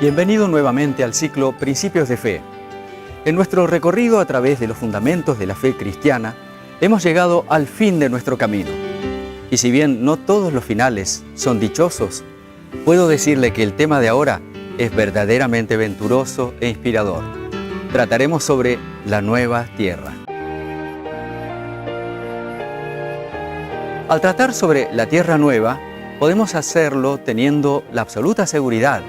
Bienvenido nuevamente al ciclo Principios de Fe. En nuestro recorrido a través de los fundamentos de la fe cristiana, hemos llegado al fin de nuestro camino. Y si bien no todos los finales son dichosos, puedo decirle que el tema de ahora es verdaderamente venturoso e inspirador. Trataremos sobre la nueva tierra. Al tratar sobre la tierra nueva, podemos hacerlo teniendo la absoluta seguridad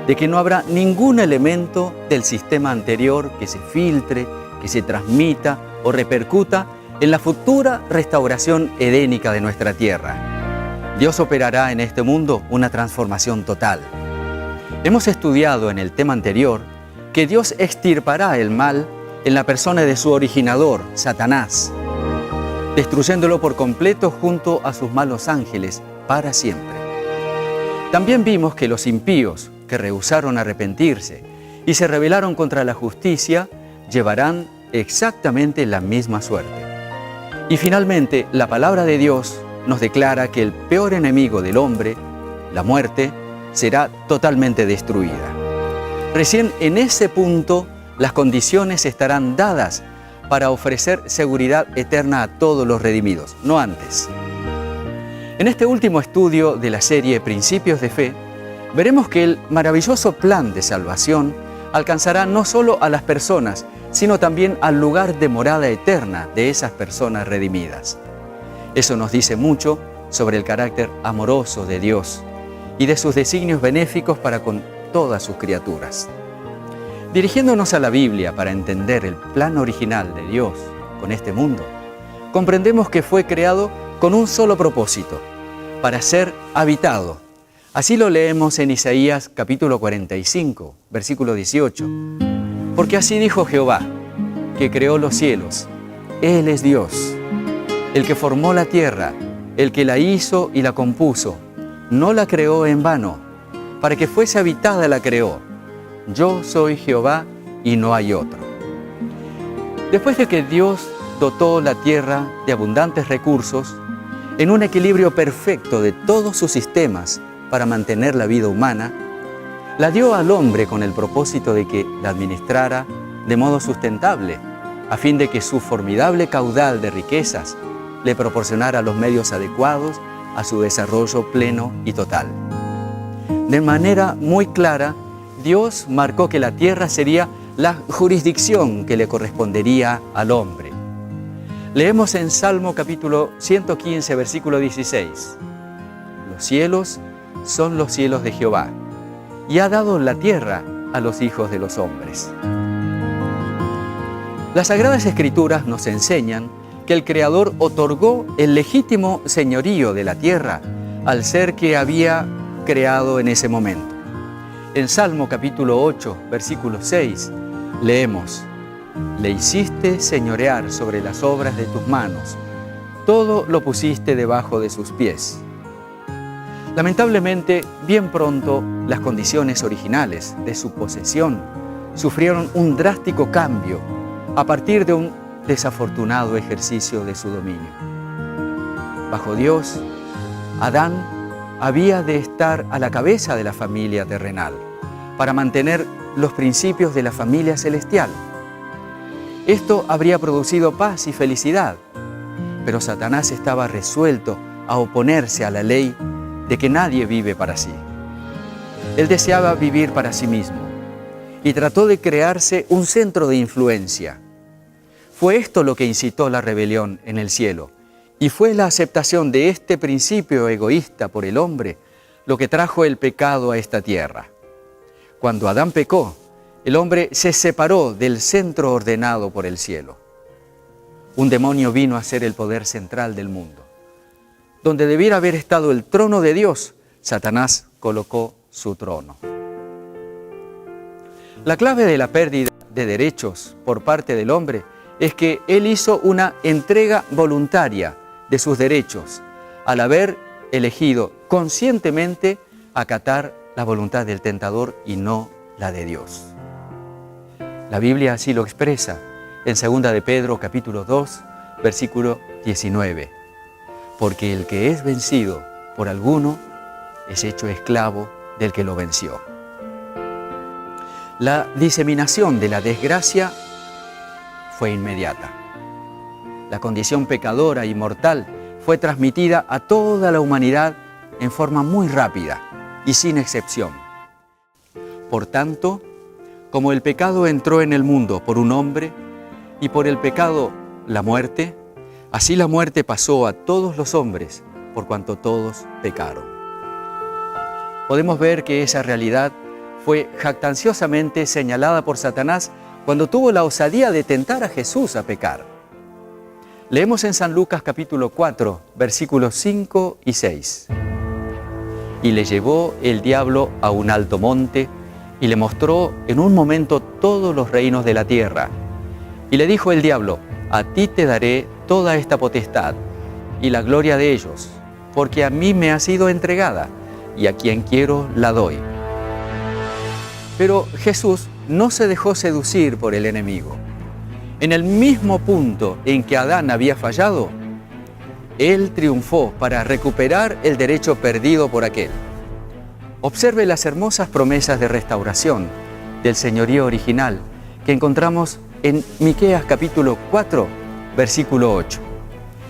de que no habrá ningún elemento del sistema anterior que se filtre, que se transmita o repercuta en la futura restauración edénica de nuestra tierra. Dios operará en este mundo una transformación total. Hemos estudiado en el tema anterior que Dios extirpará el mal en la persona de su originador, Satanás, destruyéndolo por completo junto a sus malos ángeles para siempre. También vimos que los impíos, que rehusaron arrepentirse y se rebelaron contra la justicia, llevarán exactamente la misma suerte. Y finalmente, la palabra de Dios nos declara que el peor enemigo del hombre, la muerte, será totalmente destruida. Recién en ese punto, las condiciones estarán dadas para ofrecer seguridad eterna a todos los redimidos, no antes. En este último estudio de la serie Principios de Fe, veremos que el maravilloso plan de salvación alcanzará no solo a las personas, sino también al lugar de morada eterna de esas personas redimidas. Eso nos dice mucho sobre el carácter amoroso de Dios y de sus designios benéficos para con todas sus criaturas. Dirigiéndonos a la Biblia para entender el plan original de Dios con este mundo, comprendemos que fue creado con un solo propósito, para ser habitado. Así lo leemos en Isaías capítulo 45, versículo 18. Porque así dijo Jehová, que creó los cielos. Él es Dios, el que formó la tierra, el que la hizo y la compuso. No la creó en vano, para que fuese habitada la creó. Yo soy Jehová y no hay otro. Después de que Dios dotó la tierra de abundantes recursos, en un equilibrio perfecto de todos sus sistemas, para mantener la vida humana, la dio al hombre con el propósito de que la administrara de modo sustentable, a fin de que su formidable caudal de riquezas le proporcionara los medios adecuados a su desarrollo pleno y total. De manera muy clara, Dios marcó que la tierra sería la jurisdicción que le correspondería al hombre. Leemos en Salmo capítulo 115, versículo 16. Los cielos son los cielos de Jehová, y ha dado la tierra a los hijos de los hombres. Las Sagradas Escrituras nos enseñan que el Creador otorgó el legítimo señorío de la tierra al ser que había creado en ese momento. En Salmo capítulo 8, versículo 6, leemos: Le hiciste señorear sobre las obras de tus manos, todo lo pusiste debajo de sus pies. Lamentablemente, bien pronto, las condiciones originales de su posesión sufrieron un drástico cambio a partir de un desafortunado ejercicio de su dominio. Bajo Dios, Adán había de estar a la cabeza de la familia terrenal para mantener los principios de la familia celestial. Esto habría producido paz y felicidad, pero Satanás estaba resuelto a oponerse a la ley de que nadie vive para sí. Él deseaba vivir para sí mismo y trató de crearse un centro de influencia. Fue esto lo que incitó la rebelión en el cielo, y fue la aceptación de este principio egoísta por el hombre lo que trajo el pecado a esta tierra. Cuando Adán pecó, el hombre se separó del centro ordenado por el cielo. Un demonio vino a ser el poder central del mundo. Donde debiera haber estado el trono de Dios, Satanás colocó su trono. La clave de la pérdida de derechos por parte del hombre es que él hizo una entrega voluntaria de sus derechos al haber elegido conscientemente acatar la voluntad del tentador y no la de Dios. La Biblia así lo expresa en 2 de Pedro capítulo 2, versículo 19. Porque el que es vencido por alguno es hecho esclavo del que lo venció. La diseminación de la desgracia fue inmediata. La condición pecadora y mortal fue transmitida a toda la humanidad en forma muy rápida y sin excepción. Por tanto, como el pecado entró en el mundo por un hombre y por el pecado la muerte, así la muerte pasó a todos los hombres por cuanto todos pecaron. Podemos ver que esa realidad fue jactanciosamente señalada por Satanás cuando tuvo la osadía de tentar a Jesús a pecar. Leemos en San Lucas capítulo 4, versículos 5 y 6. Y le llevó el diablo a un alto monte y le mostró en un momento todos los reinos de la tierra. Y le dijo el diablo: a ti te daré toda esta potestad y la gloria de ellos, porque a mí me ha sido entregada y a quien quiero la doy. Pero Jesús no se dejó seducir por el enemigo. En el mismo punto en que Adán había fallado, Él triunfó para recuperar el derecho perdido por aquel. Observe las hermosas promesas de restauración del señorío original que encontramos en Miqueas capítulo 4, versículo 8.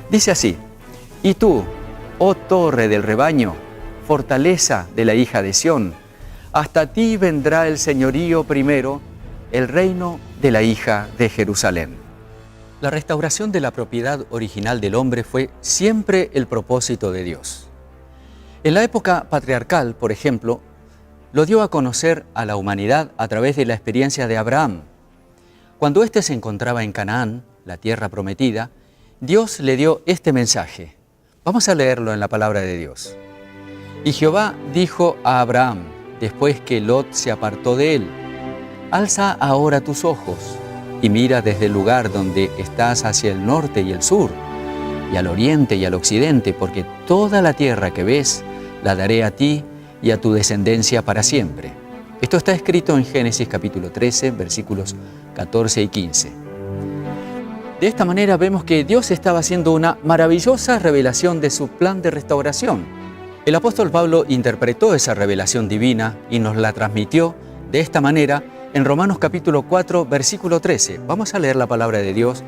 Dice así: y tú, oh torre del rebaño, fortaleza de la hija de Sión, hasta ti vendrá el señorío primero, el reino de la hija de Jerusalén. La restauración de la propiedad original del hombre fue siempre el propósito de Dios. En la época patriarcal, por ejemplo, lo dio a conocer a la humanidad a través de la experiencia de Abraham. Cuando éste se encontraba en Canaán, la tierra prometida, Dios le dio este mensaje. Vamos a leerlo en la palabra de Dios. Y Jehová dijo a Abraham, después que Lot se apartó de él: alza ahora tus ojos y mira desde el lugar donde estás hacia el norte y el sur, y al oriente y al occidente, porque toda la tierra que ves la daré a ti y a tu descendencia para siempre. Esto está escrito en Génesis capítulo 13, versículos 14 y 15. De esta manera vemos que Dios estaba haciendo una maravillosa revelación de su plan de restauración. El apóstol Pablo interpretó esa revelación divina y nos la transmitió de esta manera en Romanos capítulo 4, versículo 13. Vamos a leer la palabra de Dios.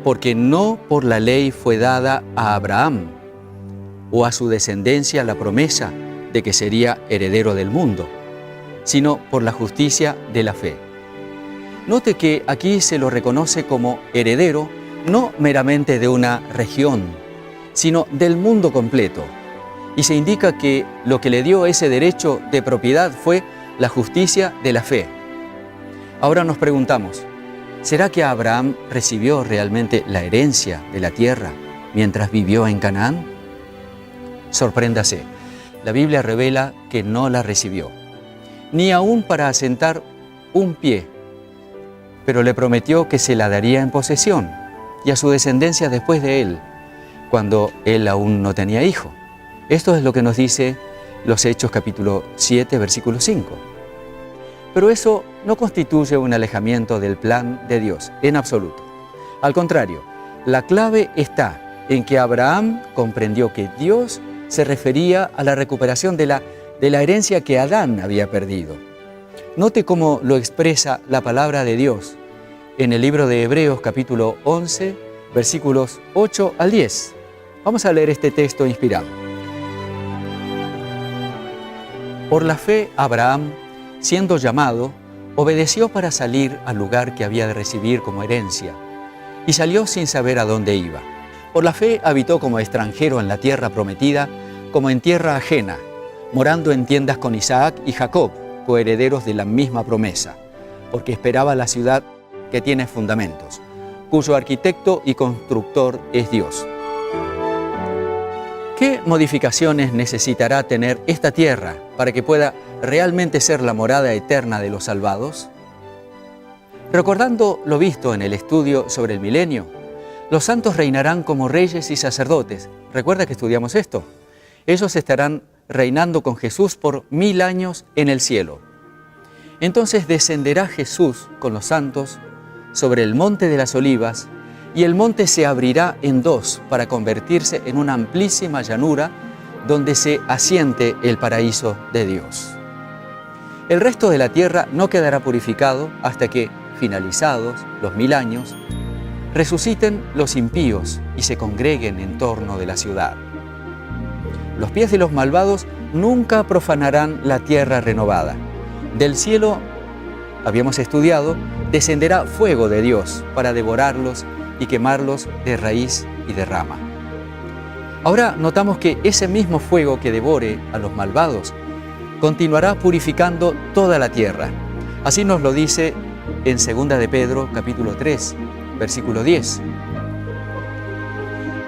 Porque no por la ley fue dada a Abraham o a su descendencia la promesa de que sería heredero del mundo, sino por la justicia de la fe. Note que aquí se lo reconoce como heredero no meramente de una región, sino del mundo completo. Y se indica que lo que le dio ese derecho de propiedad fue la justicia de la fe. Ahora nos preguntamos, ¿será que Abraham recibió realmente la herencia de la tierra mientras vivió en Canaán? Sorpréndase, la Biblia revela que no la recibió, ni aún para asentar un pie, pero le prometió que se la daría en posesión y a su descendencia después de él, cuando él aún no tenía hijo. Esto es lo que nos dice los Hechos capítulo 7, versículo 5. Pero eso no constituye un alejamiento del plan de Dios, en absoluto. Al contrario, la clave está en que Abraham comprendió que Dios se refería a la recuperación de la herencia que Adán había perdido. Note cómo lo expresa la palabra de Dios en el libro de Hebreos capítulo 11, versículos 8 al 10. Vamos a leer este texto inspirado. Por la fe, Abraham, siendo llamado, obedeció para salir al lugar que había de recibir como herencia, y salió sin saber a dónde iba. Por la fe habitó como extranjero en la tierra prometida, como en tierra ajena, morando en tiendas con Isaac y Jacob, coherederos de la misma promesa, porque esperaba la ciudad que tiene fundamentos, cuyo arquitecto y constructor es Dios. ¿Qué modificaciones necesitará tener esta tierra para que pueda realmente ser la morada eterna de los salvados? Recordando lo visto en el estudio sobre el milenio, los santos reinarán como reyes y sacerdotes. ¿Recuerda que estudiamos esto? Ellos estarán reinando con Jesús por 1000 años en el cielo. Entonces descenderá Jesús con los santos sobre el monte de las olivas, y el monte se abrirá en dos para convertirse en una amplísima llanura donde se asiente el paraíso de Dios. El resto de la tierra no quedará purificado hasta que, finalizados los 1000 años, resuciten los impíos y se congreguen en torno de la ciudad. Los pies de los malvados nunca profanarán la tierra renovada. Del cielo, habíamos estudiado, descenderá fuego de Dios para devorarlos y quemarlos de raíz y de rama. Ahora notamos que ese mismo fuego que devore a los malvados continuará purificando toda la tierra. Así nos lo dice en 2 de Pedro, capítulo 3, versículo 10.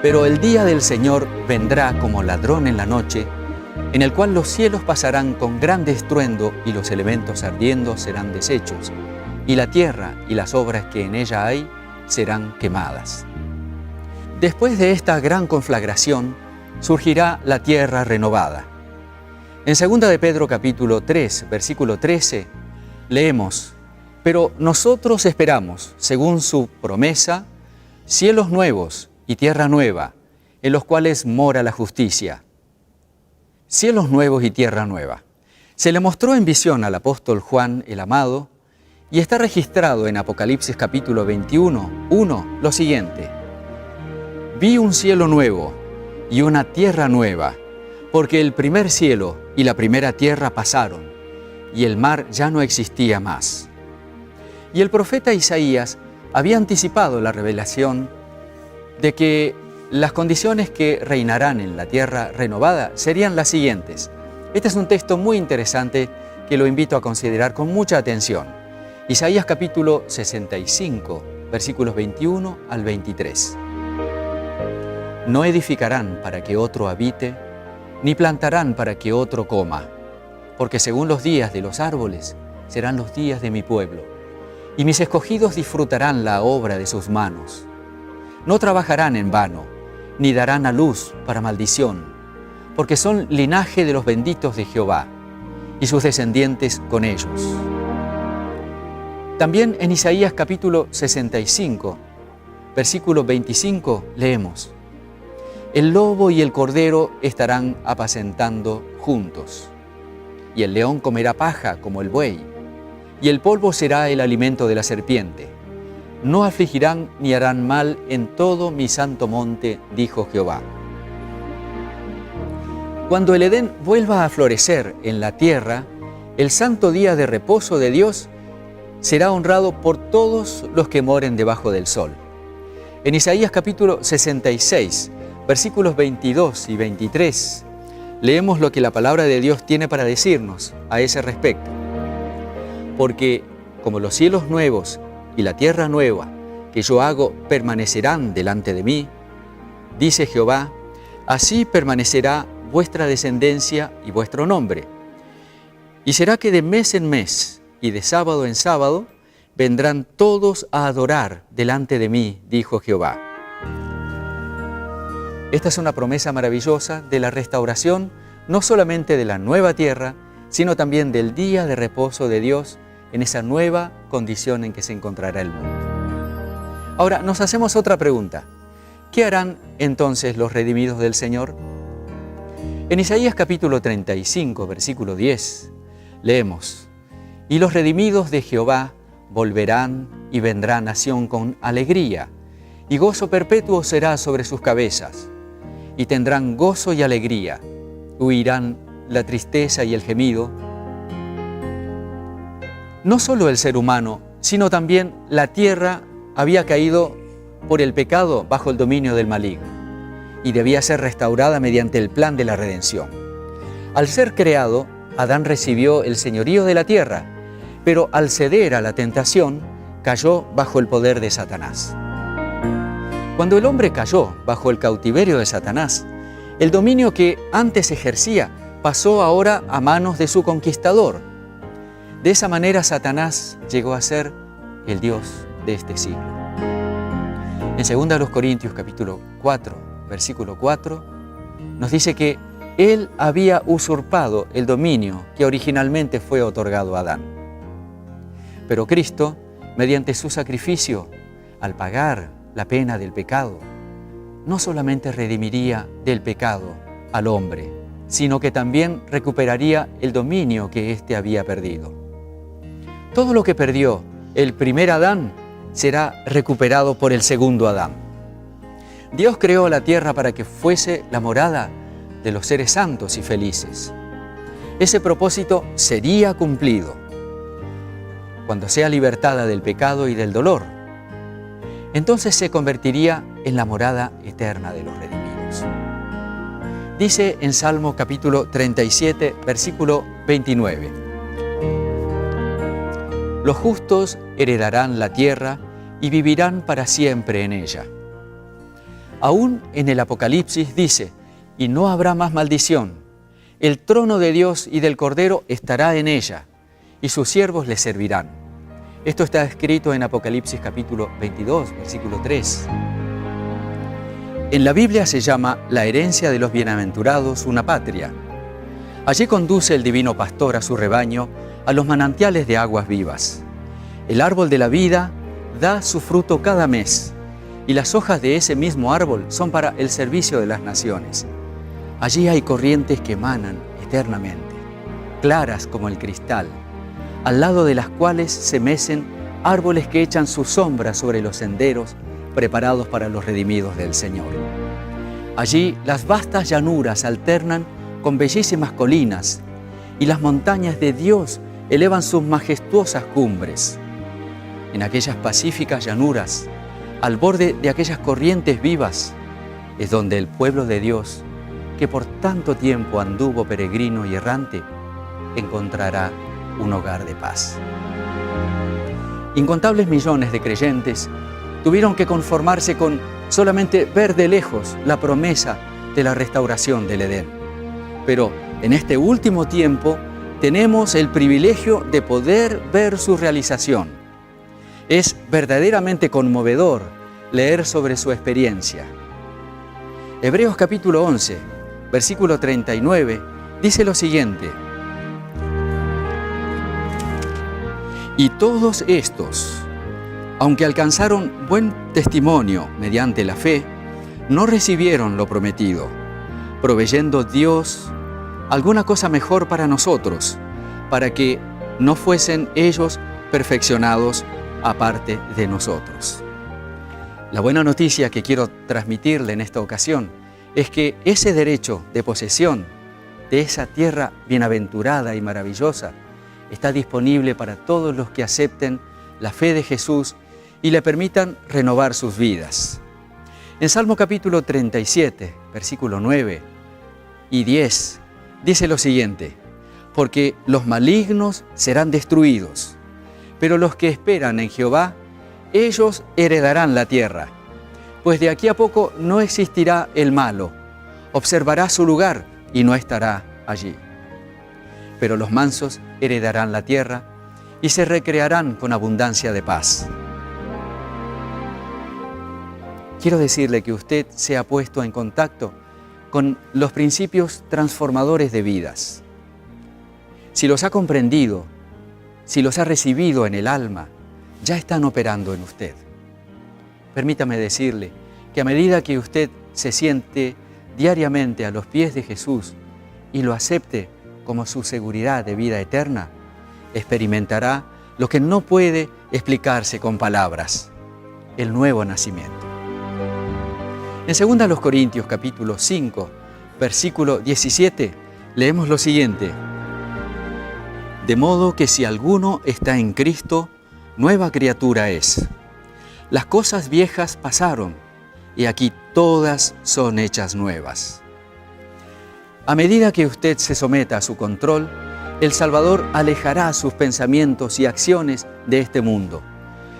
Pero el día del Señor vendrá como ladrón en la noche, en el cual los cielos pasarán con grande estruendo y los elementos ardiendo serán deshechos, y la tierra y las obras que en ella hay serán quemadas. Después de esta gran conflagración, surgirá la tierra renovada. En 2 de Pedro capítulo 3, versículo 13, leemos: pero nosotros esperamos, según su promesa, cielos nuevos y tierra nueva, en los cuales mora la justicia. Cielos nuevos y tierra nueva. Se le mostró en visión al apóstol Juan el amado, y está registrado en Apocalipsis capítulo 21, 1, lo siguiente: vi un cielo nuevo y una tierra nueva, porque el primer cielo y la primera tierra pasaron, y el mar ya no existía más. Y el profeta Isaías había anticipado la revelación de que las condiciones que reinarán en la tierra renovada serían las siguientes. Este es un texto muy interesante que lo invito a considerar con mucha atención. Isaías capítulo 65, versículos 21 al 23. No edificarán para que otro habite, ni plantarán para que otro coma, porque según los días de los árboles serán los días de mi pueblo, y mis escogidos disfrutarán la obra de sus manos. No trabajarán en vano, ni darán a luz para maldición, porque son linaje de los benditos de Jehová, y sus descendientes con ellos. También en Isaías capítulo 65, versículo 25, leemos: el lobo y el cordero estarán apacentando juntos, y el león comerá paja como el buey, y el polvo será el alimento de la serpiente. No afligirán ni harán mal en todo mi santo monte, dijo Jehová. Cuando el Edén vuelva a florecer en la tierra, el santo día de reposo de Dios será honrado por todos los que moren debajo del sol. En Isaías capítulo 66, versículos 22 y 23, leemos lo que la palabra de Dios tiene para decirnos a ese respecto. Porque como los cielos nuevos y la tierra nueva que yo hago permanecerán delante de mí, dice Jehová, así permanecerá vuestra descendencia y vuestro nombre. Y será que de mes en mes y de sábado en sábado vendrán todos a adorar delante de mí, dijo Jehová. Esta es una promesa maravillosa de la restauración, no solamente de la nueva tierra, sino también del día de reposo de Dios en esa nueva condición en que se encontrará el mundo. Ahora, nos hacemos otra pregunta. ¿Qué harán entonces los redimidos del Señor? En Isaías capítulo 35, versículo 10, leemos: y los redimidos de Jehová volverán y vendrán a Sión con alegría, y gozo perpetuo será sobre sus cabezas, y tendrán gozo y alegría, huirán la tristeza y el gemido. No solo el ser humano, sino también la tierra había caído por el pecado bajo el dominio del maligno y debía ser restaurada mediante el plan de la redención. Al ser creado, Adán recibió el señorío de la tierra, pero al ceder a la tentación, cayó bajo el poder de Satanás. Cuando el hombre cayó bajo el cautiverio de Satanás, el dominio que antes ejercía pasó ahora a manos de su conquistador. De esa manera Satanás llegó a ser el Dios de este siglo. En 2 Corintios capítulo 4, versículo 4, nos dice que él había usurpado el dominio que originalmente fue otorgado a Adán. Pero Cristo mediante su sacrificio, al pagar la pena del pecado, no solamente redimiría del pecado al hombre, sino que también recuperaría el dominio que éste había perdido. Todo lo que perdió el primer Adán será recuperado por el segundo Adán. Dios creó la tierra para que fuese la morada de los seres santos y felices. Ese propósito sería cumplido cuando sea libertada del pecado y del dolor. Entonces se convertiría en la morada eterna de los redimidos. Dice en Salmo capítulo 37, versículo 29. Los justos heredarán la tierra y vivirán para siempre en ella. Aún en el Apocalipsis dice, y no habrá más maldición. El trono de Dios y del Cordero estará en ella, y sus siervos le servirán. Esto está escrito en Apocalipsis capítulo 22, versículo 3. En la Biblia se llama la herencia de los bienaventurados una patria. Allí conduce el divino pastor a su rebaño a los manantiales de aguas vivas. El árbol de la vida da su fruto cada mes, y las hojas de ese mismo árbol son para el servicio de las naciones. Allí hay corrientes que emanan eternamente, claras como el cristal, al lado de las cuales se mecen árboles que echan su sombra sobre los senderos preparados para los redimidos del Señor. Allí las vastas llanuras alternan con bellísimas colinas, y las montañas de Dios elevan sus majestuosas cumbres. En aquellas pacíficas llanuras, al borde de aquellas corrientes vivas, es donde el pueblo de Dios, que por tanto tiempo anduvo peregrino y errante, encontrará un hogar de paz. Incontables millones de creyentes tuvieron que conformarse con solamente ver de lejos la promesa de la restauración del Edén. Pero en este último tiempo tenemos el privilegio de poder ver su realización. Es verdaderamente conmovedor leer sobre su experiencia. Hebreos capítulo 11, versículo 39, dice lo siguiente: y todos estos, aunque alcanzaron buen testimonio mediante la fe, no recibieron lo prometido, proveyendo Dios alguna cosa mejor para nosotros, para que no fuesen ellos perfeccionados aparte de nosotros. La buena noticia que quiero transmitirle en esta ocasión es que ese derecho de posesión de esa tierra bienaventurada y maravillosa está disponible para todos los que acepten la fe de Jesús y le permitan renovar sus vidas. En Salmo capítulo 37, versículo 9 y 10, dice lo siguiente: porque los malignos serán destruidos, pero los que esperan en Jehová, ellos heredarán la tierra. Pues de aquí a poco no existirá el malo, observará su lugar y no estará allí. Pero los mansos heredarán la tierra y se recrearán con abundancia de paz. Quiero decirle que usted se ha puesto en contacto con los principios transformadores de vidas. Si los ha comprendido, si los ha recibido en el alma, ya están operando en usted. Permítame decirle que a medida que usted se siente diariamente a los pies de Jesús y lo acepte como su seguridad de vida eterna, experimentará lo que no puede explicarse con palabras: el nuevo nacimiento. En 2 Corintios capítulo 5, versículo 17, leemos lo siguiente: de modo que si alguno está en Cristo, nueva criatura es. Las cosas viejas pasaron, y aquí todas son hechas nuevas. A medida que usted se someta a su control, el Salvador alejará sus pensamientos y acciones de este mundo.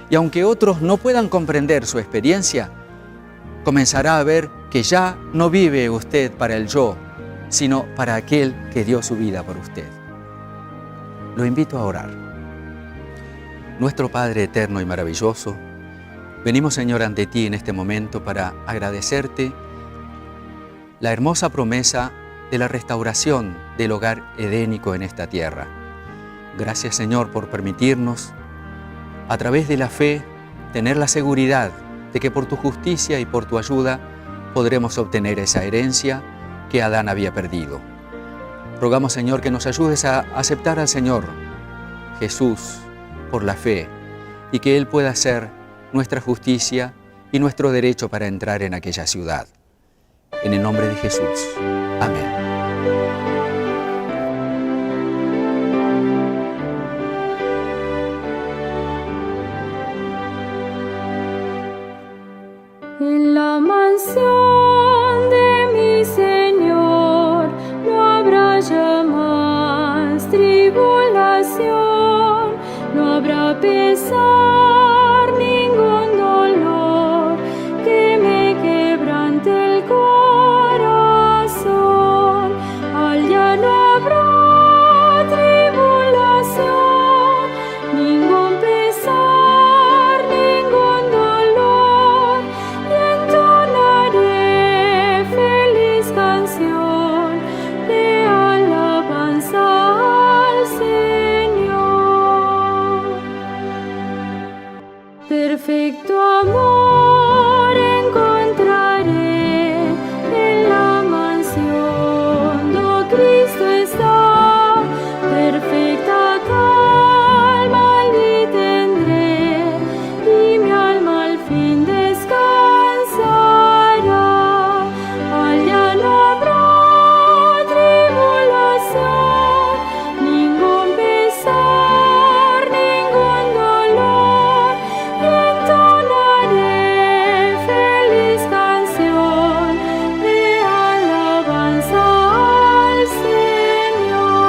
Y aunque otros no puedan comprender su experiencia, comenzará a ver que ya no vive usted para el yo, sino para aquel que dio su vida por usted. Lo invito a orar. Nuestro Padre eterno y maravilloso, venimos, Señor, ante ti en este momento para agradecerte la hermosa promesa de la restauración del hogar edénico en esta tierra. Gracias, Señor, por permitirnos a través de la fe, tener la seguridad de que por tu justicia y por tu ayuda podremos obtener esa herencia que Adán había perdido. Rogamos, Señor, que nos ayudes a aceptar al Señor Jesús por la fe y que Él pueda ser nuestra justicia y nuestro derecho para entrar en aquella ciudad. En el nombre de Jesús. Amén. En la mansión de mi Señor no habrá ya más tribulación, no habrá pesar, ningún dolor que me quebrante el corazón. Allá no habrá tribulación, ningún pesar, ningún dolor, y entonaré feliz canción de alabanza al Señor. Perfecto amor encontraré en la mansión do Cristo está, perfecta calma allí tendré y mi alma al fin descansará. Allá no habrá tribulación, ningún pesar, ningún dolor, y entonaré feliz canción de alabanza al Señor.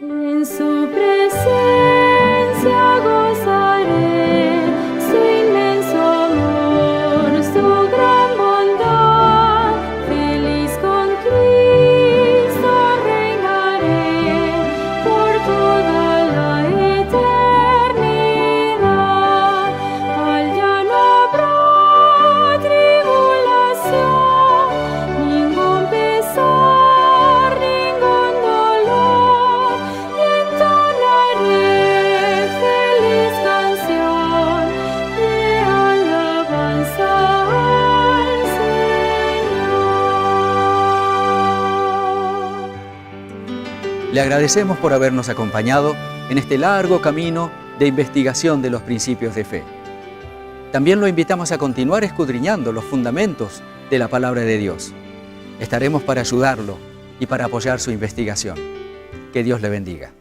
En su presencia gozaré su inmenso amor, su gran bondad. Feliz con Cristo reinaré por toda la eternidad. Allá no habrá tribulación, ningún pesar, ningún dolor, y entonaré feliz canción de alabanza al Señor. Le agradecemos por habernos acompañado en este largo camino de investigación de los principios de fe. También lo invitamos a continuar escudriñando los fundamentos de la palabra de Dios. Estaremos para ayudarlo y para apoyar su investigación. Que Dios le bendiga.